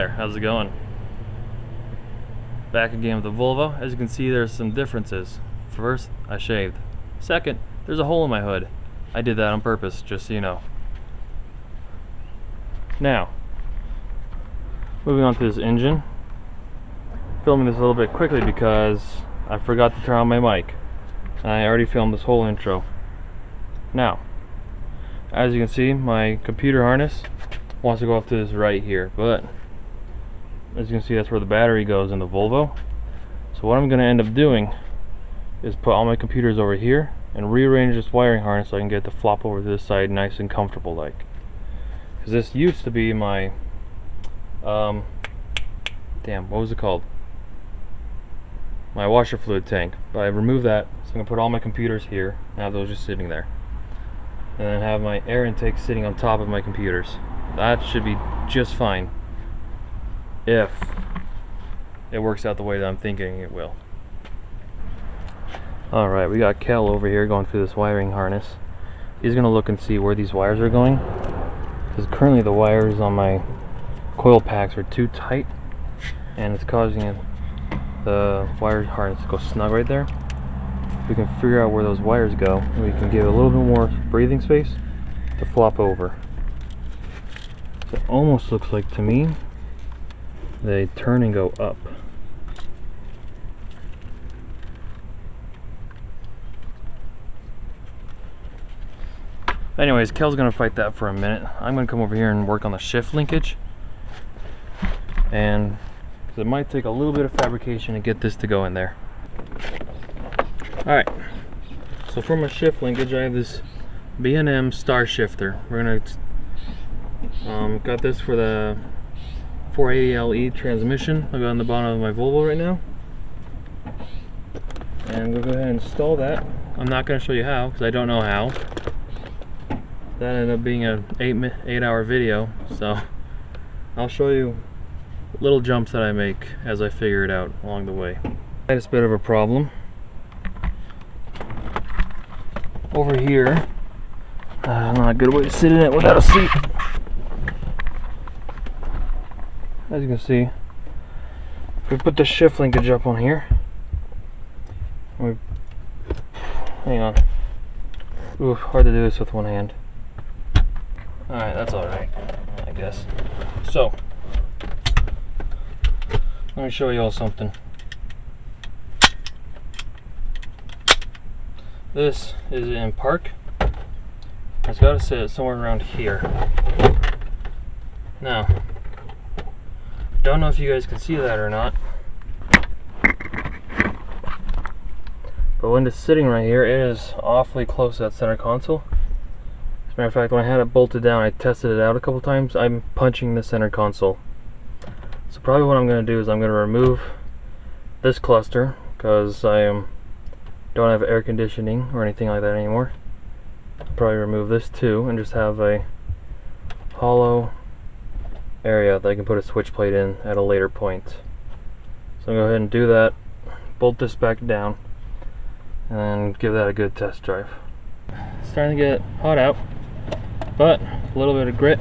there, how's it going? Back again with the Volvo. As you can see, there's some differences. First, I shaved. Second, there's a hole in my hood. I did that on purpose, just so you know. Now, moving on to this engine. Filming this a little bit quickly because I forgot to turn on my mic. I already filmed this whole intro. Now, as you can see, my computer harness wants to go off to this right here, but as you can see, that's where the battery goes in the Volvo. So what I'm going to end up doing is put all my computers over here and rearrange this wiring harness so I can get it to flop over to this side nice and comfortable like. Because this used to be my what was it called? My washer fluid tank, but I removed that, so I'm going to put all my computers here and have those just sitting there. And then have my air intake sitting on top of my computers. That should be just fine if it works out the way that I'm thinking it will. Alright, we got Kel over here going through this wiring harness. He's going to look and see where these wires are going, because currently the wires on my coil packs are too tight and it's causing the wire harness to go snug right there. If we can figure out where those wires go, we can give it a little bit more breathing space to flop over. So it almost looks like, to me, they turn and go up. Anyways, Kel's gonna fight that for a minute. I'm gonna come over here and work on the shift linkage, and it might take a little bit of fabrication to get this to go in there. Alright, so for my shift linkage, I have this B&M star shifter. We're gonna got this for the 480LE transmission. I've got on the bottom of my Volvo right now, and we'll go ahead and install that. I'm not going to show you how because I don't know how. That ended up being an 8-hour video, so I'll show you little jumps that I make as I figure it out along the way. I had a bit of a problem over here. Not a good way to sit in it without a seat. As you can see, we put the shift linkage up on here. Hang on. Ooh, hard to do this with one hand. Alright, that's alright, I guess. So, let me show you all something. This is in park. It's got to sit somewhere around here. Now, don't know if you guys can see that or not, but when it's sitting right here, it is awfully close to that center console. As a matter of fact, when I had it bolted down, I tested it out a couple times. I'm punching the center console. So probably what I'm going to do is I'm going to remove this cluster, because I don't have air conditioning or anything like that anymore. I'll probably remove this too and just have a hollow area that I can put a switch plate in at a later point. So I'm going to go ahead and do that, bolt this back down, and give that a good test drive. It's starting to get hot out, but a little bit of grit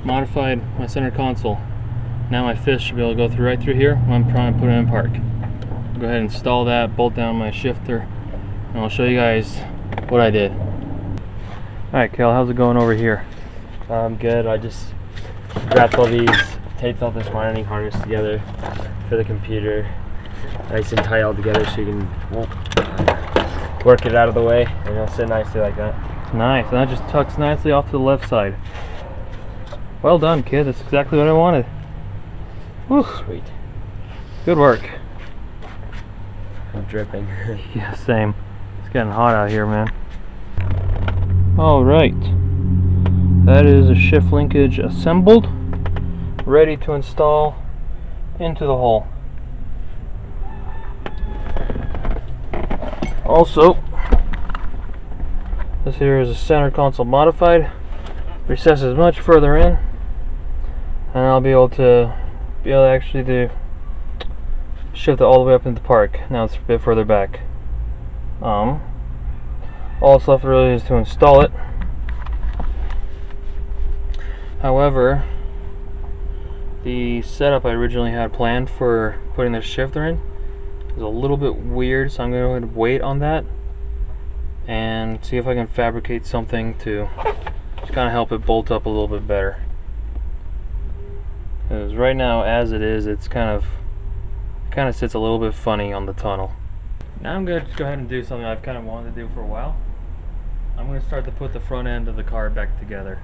modified my center console. Now my fist should be able to go right through here when I'm trying to put it in park. I'll go ahead and install that, bolt down my shifter, and I'll show you guys what I did. Alright, Kel, how's it going over here? Good. I just wrapped all these, taped all this wiring harness together for the computer, nice and tight all together so you can work it out of the way and it'll sit nicely like that. Nice, and that just tucks nicely off to the left side. Well done, kid. That's exactly what I wanted. Whew. Sweet. Good work. I'm dripping. Yeah, same. It's getting hot out here, man. Alright. That is a shift linkage assembled, ready to install into the hole. Also, this here is a center console modified. Recesses much further in, and I'll be able to actually shift it all the way up into the park. Now it's a bit further back. All that's left really is to install it. However, The setup I originally had planned for putting the shifter in is a little bit weird, so I'm going to wait on that and see if I can fabricate something to just kind of help it bolt up a little bit better. Because right now, as it is, it's kind of sits a little bit funny on the tunnel. Now I'm going to go ahead and do something I've kind of wanted to do for a while. I'm going to start to put the front end of the car back together.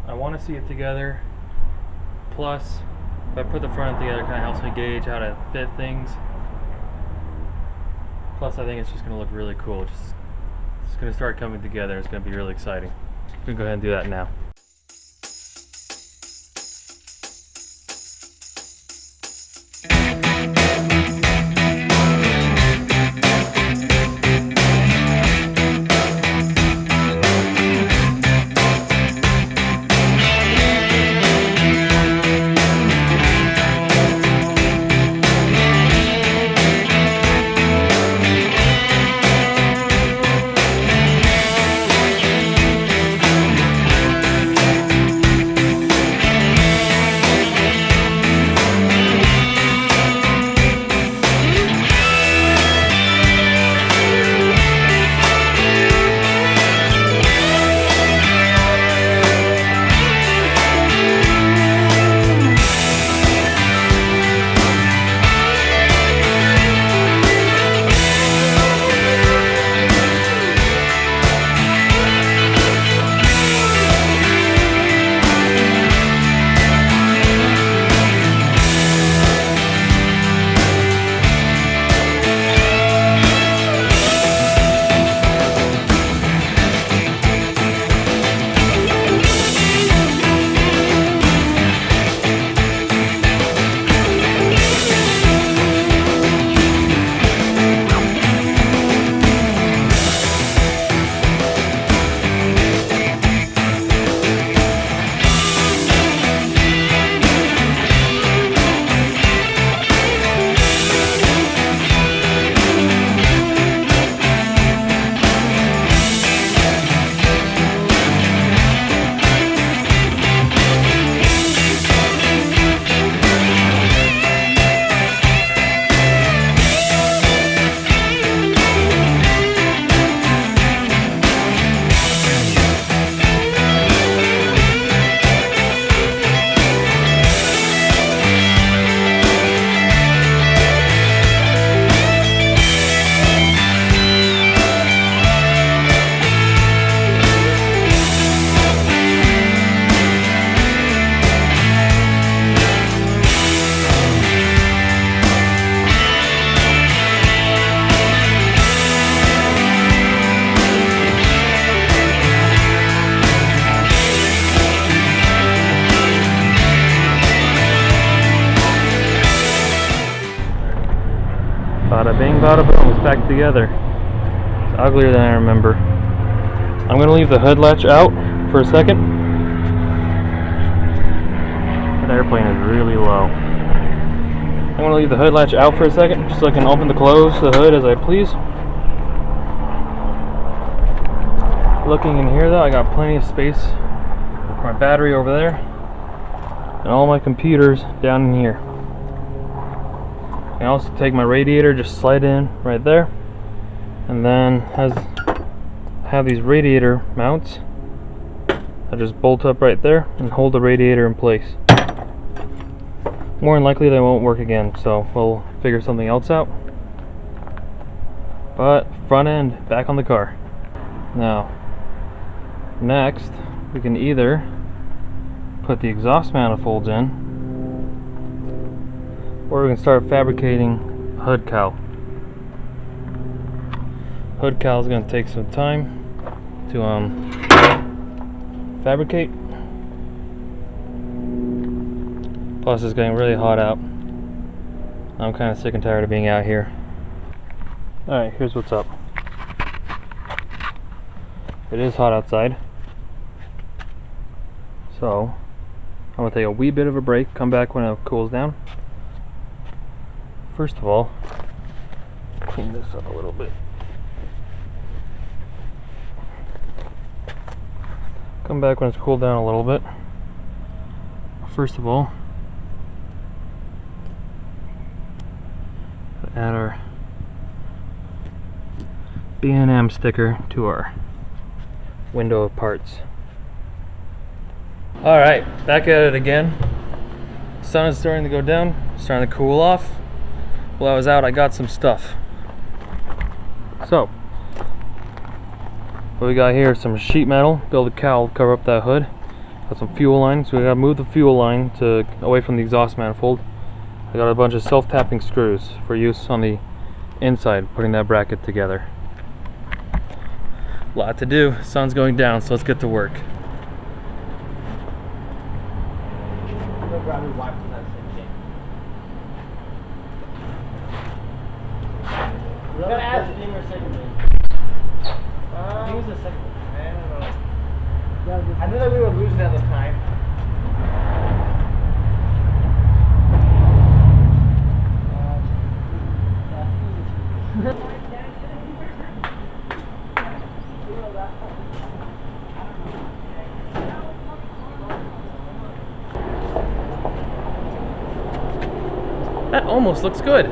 I want to see it together. Plus, if I put the front end together, it kind of helps me gauge how to fit things. Plus, I think it's just going to look really cool. It's going to start coming together. It's going to be really exciting. I'm going to go ahead and do that now. Bada bing, bada boom, it's back together. It's uglier than I remember. I'm going to leave the hood latch out for a second. That airplane is really low. I'm going to leave the hood latch out for a second, just so I can open and close the hood as I please. Looking in here though, I got plenty of space for my battery over there, and all my computers down in here. I can also take my radiator, just slide in right there, and then have these radiator mounts. I just bolt up right there and hold the radiator in place. More than likely they won't work again, so we'll figure something else out. But front end back on the car. Now, next we can either put the exhaust manifolds in, or we can start fabricating hood cowl. Hood cowl is going to take some time to fabricate. Plus it's getting really hot out. I'm kind of sick and tired of being out here. Alright, here's what's up. It is hot outside, so I'm going to take a wee bit of a break, come back when it cools down. First of all, clean this up a little bit. Come back when it's cooled down a little bit. first of all, add our B&M sticker to our window of parts. Alright, back at it again. Sun is starting to go down, starting to cool off. While I was out, I got some stuff. So, what we got here is some sheet metal, build a cowl, cover up that hood. Got some fuel lines, so we gotta move the fuel line away from the exhaust manifold. I got a bunch of self-tapping screws for use on the inside, putting that bracket together. Lot to do, sun's going down, so let's get to work. You gotta ask the or second thing. I think it was the second one. I don't know. I knew that we were losing at the time. That almost looks good.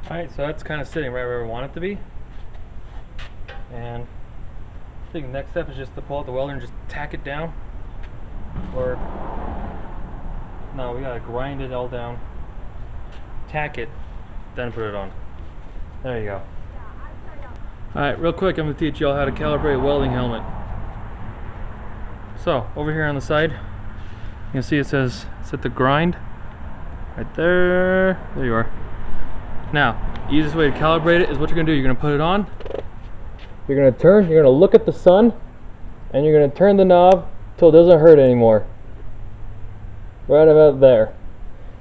Alright, so that's kind of sitting right where we want it to be. And I think the next step is just to pull out the welder and just tack it down. Or, no, we gotta grind it all down, tack it, then put it on. There you go. Alright, real quick, I'm going to teach y'all how to calibrate a welding helmet. So, over here on the side, you can see it says set the grind. Right there. There you are. Now, the easiest way to calibrate it is what you're going to do. You're going to put it on, you're going to turn, you're going to look at the sun, and you're going to turn the knob till it doesn't hurt anymore. Right about there.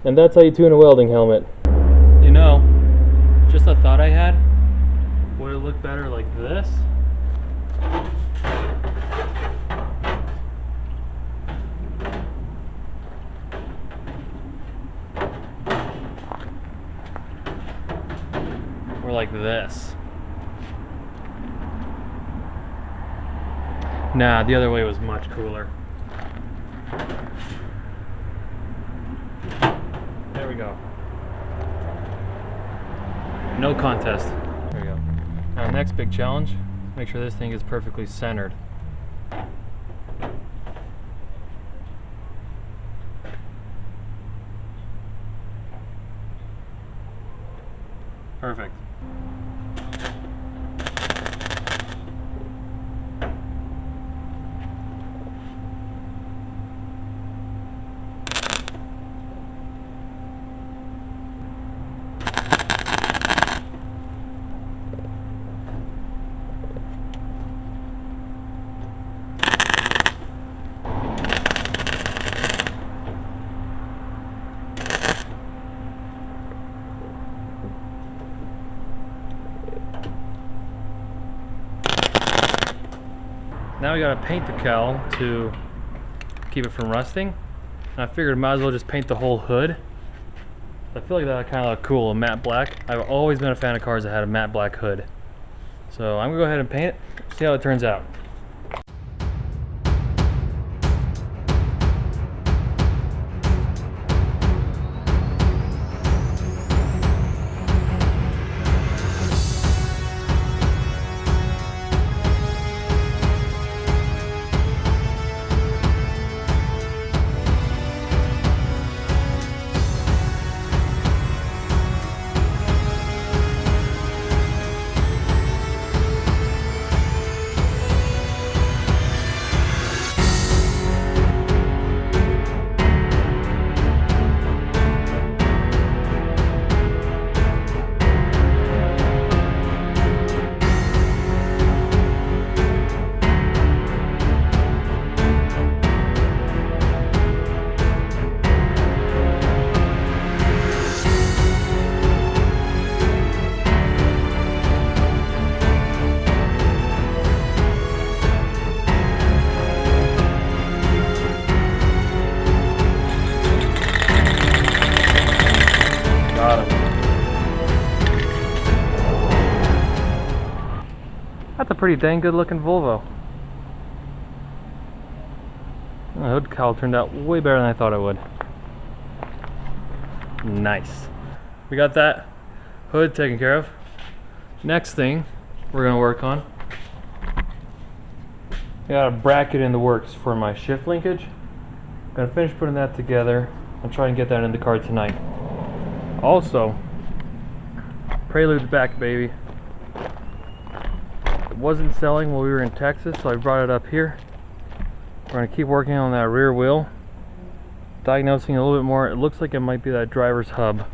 And that's how you tune a welding helmet. You know, just a thought I had, would it look better like this? Or like this? Nah, the other way was much cooler. There we go. No contest. There we go. Now, next big challenge, make sure this thing is perfectly centered. Perfect. Now we gotta paint the cowl to keep it from rusting. And I figured I might as well just paint the whole hood. I feel like that kind of look cool, a matte black. I've always been a fan of cars that had a matte black hood. So I'm gonna go ahead and paint it, see how it turns out. pretty dang good looking Volvo. The hood cowl turned out way better than I thought it would. Nice. We got that hood taken care of. Next thing we're gonna work on, I got a bracket in the works for my shift linkage. Gonna finish putting that together and try and get that in the car tonight. Also, Prelude's back, baby. It wasn't selling while we were in Texas, so I brought it up here. We're gonna keep working on that rear wheel, diagnosing a little bit more. It looks like it might be that driver's hub.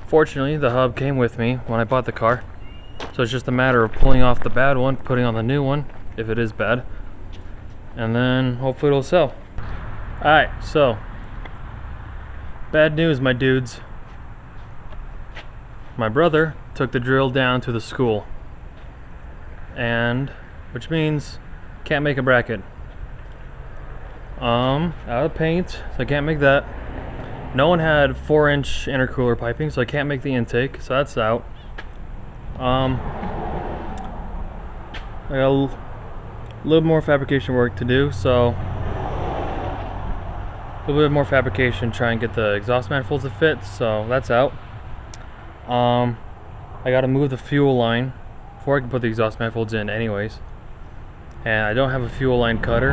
Fortunately, the hub came with me when I bought the car, so it's just a matter of pulling off the bad one, putting on the new one, if it is bad, and then hopefully it'll sell. Alright, so bad news, my dudes. My brother took the drill down to the school, and which means can't make a bracket. Out of paint, so I can't make that. No one had 4-inch intercooler piping, so I can't make the intake, so that's out. I got a little more fabrication work to do, so a little bit more fabrication, try and get the exhaust manifolds to fit, so that's out. I gotta move the fuel line before I can put the exhaust manifolds in anyways. And I don't have a fuel line cutter,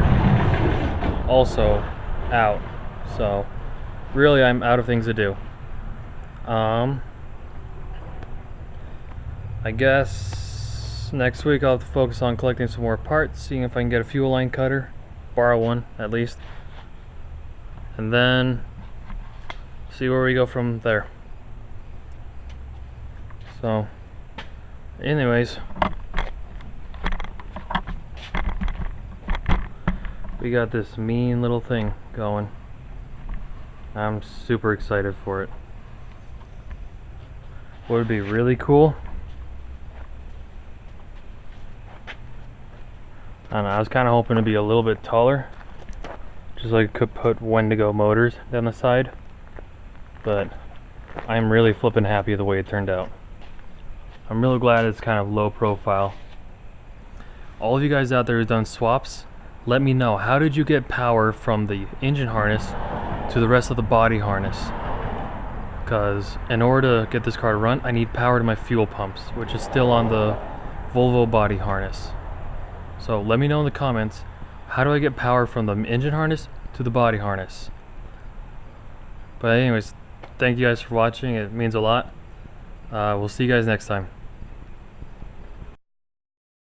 also out, so really I'm out of things to do. I guess next week I'll have to focus on collecting some more parts, seeing if I can get a fuel line cutter, borrow one at least, and then see where we go from there. So anyways, we got this mean little thing going. I'm super excited for it. What would be really cool, I don't know, I was kind of hoping to be a little bit taller, just so I could put Wendigo motors down the side, but I'm really flipping happy the way it turned out. I'm really glad it's kind of low profile. All of you guys out there who've done swaps, let me know, how did you get power from the engine harness to the rest of the body harness? Because in order to get this car to run, I need power to my fuel pumps, which is still on the Volvo body harness. So let me know in the comments, how do I get power from the engine harness to the body harness? But anyways, thank you guys for watching, it means a lot. We'll see you guys next time.